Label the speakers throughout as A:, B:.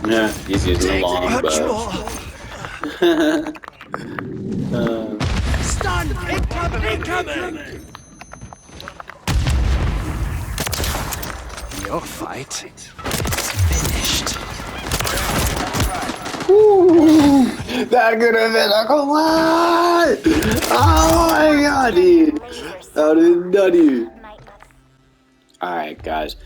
A: Yeah, he's using the longbow.
B: Stun! Incoming! Your fight finished.
A: Ooh, that could have been a collide! Oh my god, dude! That is nutty. Alright, guys.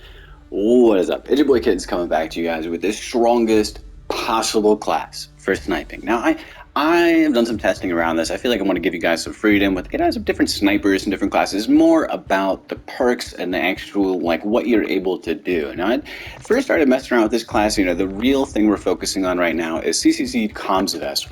A: What is up? It's your boy Kids coming back to you guys with the strongest possible class for sniping. Now, I have done some testing around this. I feel like I want to give you guys some freedom with some different snipers and different classes. More about the perks and the actual, like, what you're able to do. Now, I first started messing around with this class. You know, the real thing we're focusing on right now is CCC Comms Vest.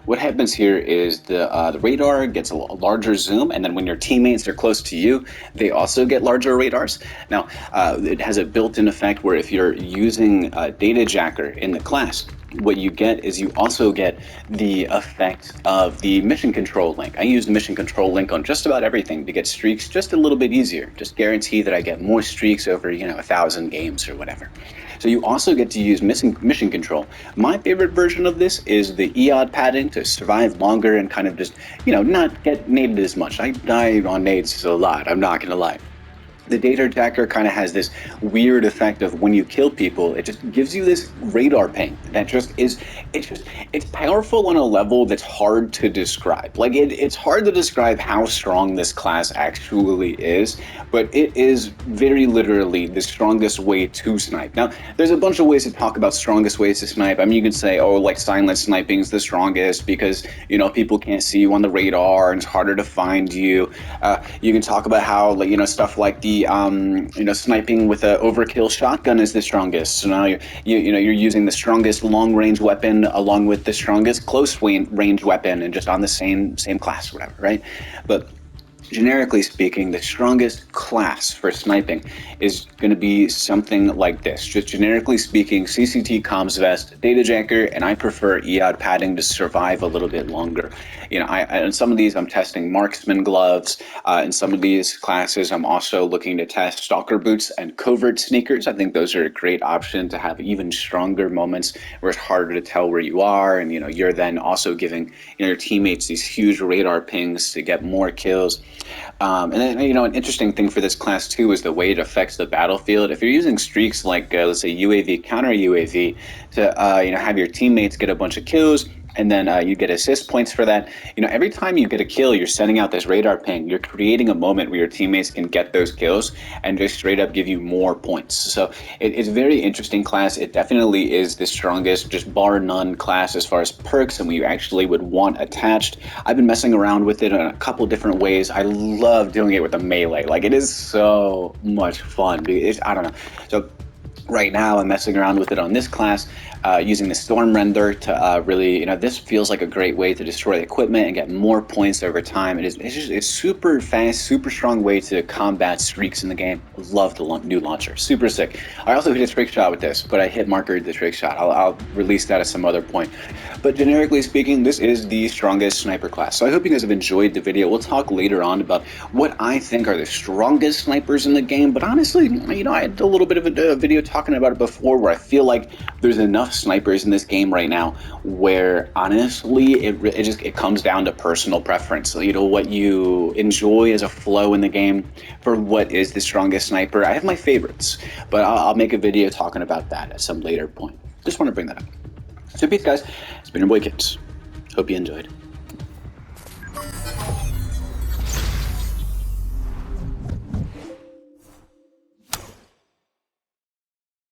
A: What happens here is the radar gets a larger zoom, and then when your teammates are close to you, they also get larger radars. Now, it has a built-in effect where if you're using Data Jacker in the class, what you get is you also get the effect of the mission control link. I use the mission control link on just about everything to get streaks just a little bit easier. Just guarantee that I get more streaks over, 1,000 games or whatever. So you also get to use mission control. My favorite version of this is the EOD padding to survive longer and kind of just, not get naded as much. I die on nades a lot, I'm not gonna lie. The Data Jacker kind of has this weird effect of when you kill people, it just gives you this radar ping that it's powerful on a level that's hard to describe. Like it's hard to describe how strong this class actually is, but it is very literally the strongest way to snipe. Now, there's a bunch of ways to talk about strongest ways to snipe. I mean, you could say, oh, like silent sniping is the strongest because, people can't see you on the radar and it's harder to find you. You can talk about how, stuff like the sniping with an overkill shotgun is the strongest. So now you're using the strongest long range weapon along with the strongest close range weapon, and just on the same class, whatever, right? But generically speaking, the strongest class for sniping is going to be something like this. Just generically speaking, CCT Comms Vest, Data Jacker, and I prefer EOD padding to survive a little bit longer. In some of these, I'm testing marksman gloves. In some of these classes, I'm also looking to test stalker boots and covert sneakers. I think those are a great option to have even stronger moments where it's harder to tell where you are, and you're then also giving your teammates these huge radar pings to get more kills. And then, an interesting thing for this class too is the way it affects the battlefield. If you're using streaks like, let's say, UAV, counter UAV, to have your teammates get a bunch of kills, and then you get assist points for that. Every time you get a kill, you're sending out this radar ping. You're creating a moment where your teammates can get those kills and just straight up give you more points. So it's a very interesting class. It definitely is the strongest, just bar none class as far as perks and what you actually would want attached. I've been messing around with it in a couple different ways. I love doing it with the melee. Like, it is so much fun. I don't know. So right now, I'm messing around with it on this class, using the Storm Render to really, this feels like a great way to destroy the equipment and get more points over time. It's super fast, super strong way to combat streaks in the game. Love the new launcher, super sick. I also hit a trick shot with this, but I hit marker the trick shot. I'll release that at some other point. But generically speaking, this is the strongest sniper class. So I hope you guys have enjoyed the video. We'll talk later on about what I think are the strongest snipers in the game. But honestly, I had a little bit of a video talking about it before where I feel like there's enough snipers in this game right now where honestly it comes down to personal preference. What you enjoy as a flow in the game for what is the strongest sniper. I have my favorites, but I'll make a video talking about that at some later point. Just want to bring that up. So peace, guys. It's been your boy Kids. Hope you enjoyed.